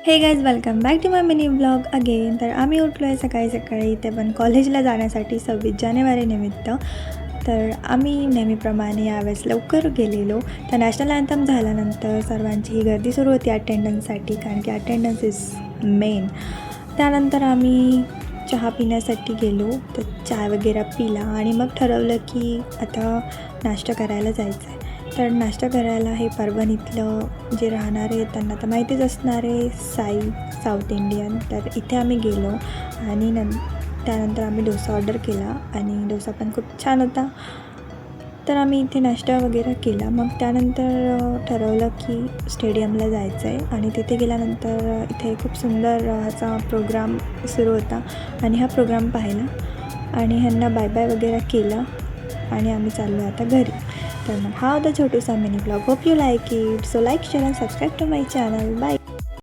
हे guys, welcome back to my mini vlog again. तर आम्ही उठलो आहे सकाळी सकाळी, ते पण कॉलेजला जाण्यासाठी 26 जानेवारी निमित्त. तर आम्ही नेहमीप्रमाणे यावेळेस लवकर गेलेलो. तर नॅशनल अँथम झाल्यानंतर सर्वांची ही गर्दी सुरू होती अटेंडन्ससाठी, कारण की अटेंडन्स इज मेन. त्यानंतर आम्ही चहा पिण्यासाठी गेलो. तर चहा वगैरे पिला आणि मग ठरवलं की आता नाश्ता करायला जायचं आहे. तर नाश्ता करायला हे परभणीतलं जे राहणारे त्यांना तर माहितीच असणारे साई साऊथ इंडियन. तर इथे आम्ही गेलो आणि त्यानंतर आम्ही डोसा ऑर्डर केला आणि डोसा पण खूप छान होता. तर आम्ही इथे नाश्ता वगैरे केला. मग त्यानंतर ठरवलं की स्टेडियमला जायचं आहे आणि तिथे गेल्यानंतर इथे खूप सुंदर असा प्रोग्राम सुरू होता आणि हा प्रोग्राम पाहिला आणि ह्यांना बाय बाय वगैरे केलं आणि आम्ही चाललो आता घरी. तर मग हा होता छोटूसा mini blog. Hope you like it. So like, share and subscribe to my channel. Bye.